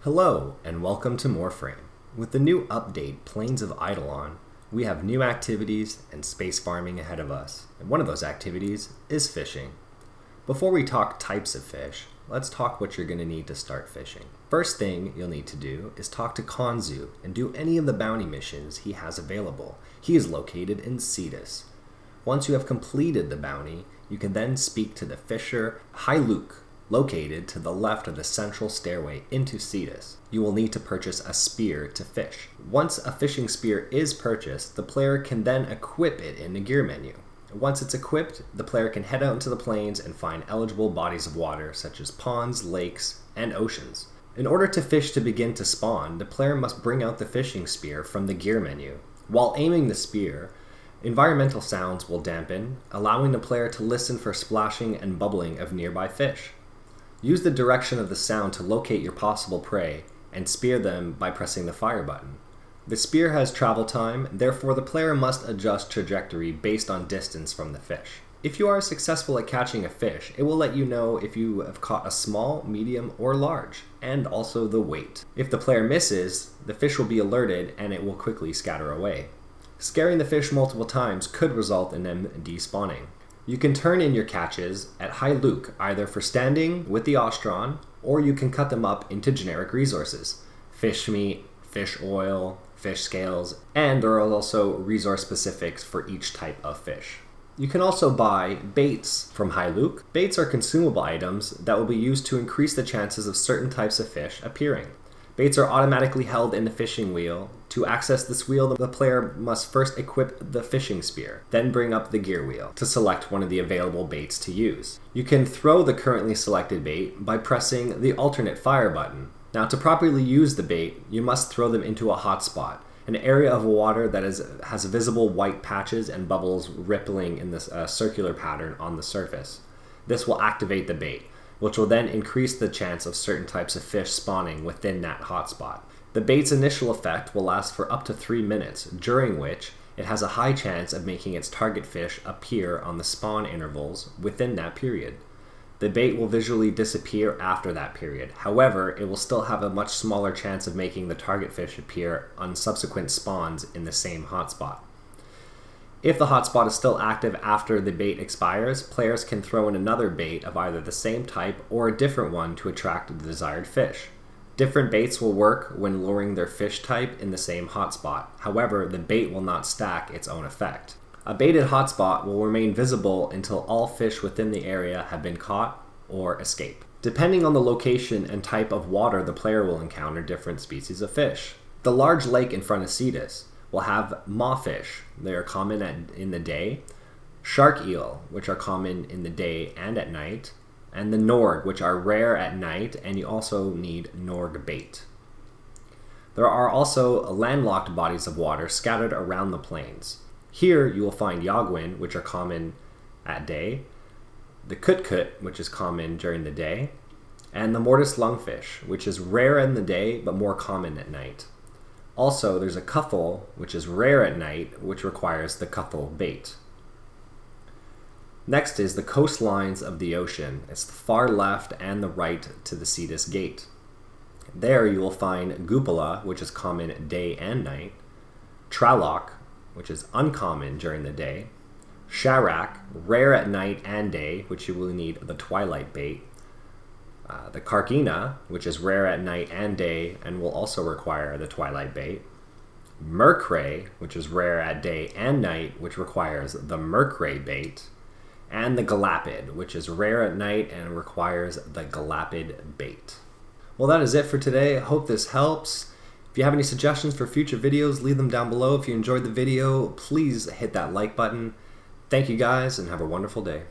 Hello, and welcome to Warframe. With the new update, Plains of Eidolon, we have new activities and space farming ahead of us, and one of those activities is fishing. Before we talk types of fish, let's talk what you're going to need to start fishing. First thing you'll need to do is talk to Konzu and do any of the bounty missions he has available. He is located in Cetus. Once you have completed the bounty, you can then speak to the fisher Hyluk, located to the left of the central stairway into Cetus. You will need to purchase a spear to fish. Once a fishing spear is purchased, the player can then equip it in the gear menu. Once it's equipped, the player can head out into the plains and find eligible bodies of water such as ponds, lakes, and oceans. In order to fish to begin to spawn, the player must bring out the fishing spear from the gear menu. While aiming the spear, environmental sounds will dampen, allowing the player to listen for splashing and bubbling of nearby fish. Use the direction of the sound to locate your possible prey and spear them by pressing the fire button. The spear has travel time, therefore the player must adjust trajectory based on distance from the fish. If you are successful at catching a fish, it will let you know if you have caught a small, medium, or large, and also the weight. If the player misses, the fish will be alerted and it will quickly scatter away. Scaring the fish multiple times could result in them despawning. You can turn in your catches at Hyluk either for standing with the ostron, or you can cut them up into generic resources. Fish meat, fish oil, fish scales, and there are also resource specifics for each type of fish. You can also buy baits from Hyluk. Baits are consumable items that will be used to increase the chances of certain types of fish appearing. Baits are automatically held in the fishing wheel. To access this wheel, the player must first equip the fishing spear, then bring up the gear wheel to select one of the available baits to use. You can throw the currently selected bait by pressing the alternate fire button. Now, to properly use the bait, you must throw them into a hotspot, an area of water that has visible white patches and bubbles rippling in this circular pattern on the surface. This will activate the bait, which will then increase the chance of certain types of fish spawning within that hotspot. The bait's initial effect will last for up to 3 minutes, during which it has a high chance of making its target fish appear on the spawn intervals within that period. The bait will visually disappear after that period. However, it will still have a much smaller chance of making the target fish appear on subsequent spawns in the same hotspot. If the hotspot is still active after the bait expires, players can throw in another bait of either the same type or a different one to attract the desired fish. Different baits will work when luring their fish type in the same hotspot. However, the bait will not stack its own effect. A baited hotspot will remain visible until all fish within the area have been caught or escape. Depending on the location and type of water, the player will encounter different species of fish. The large lake in front of Cetus will have mawfish. They are common in the day, shark eel, which are common in the day and at night, and the norg, which are rare at night, and you also need norg bait. There are also landlocked bodies of water scattered around the plains. Here you will find yagwin, which are common at day, the kutkut, which is common during the day, and the mortis lungfish, which is rare in the day but more common at night. Also, there's a cuffle, which is rare at night, which requires the cuffle bait. Next is the coastlines of the ocean. It's the far left and the right to the Cetus Gate. There you will find Gupala, which is common day and night, Tralok, which is uncommon during the day, Sharak, rare at night and day, which you will need the twilight bait, the Karkina, which is rare at night and day and will also require the twilight bait, Mercray, which is rare at day and night, which requires the Mercray bait, and the Galapid, which is rare at night and requires the Galapid bait. Well, that is it for today. I hope this helps. If you have any suggestions for future videos, leave them down below. If you enjoyed the video, please hit that like button. Thank you guys, and have a wonderful day.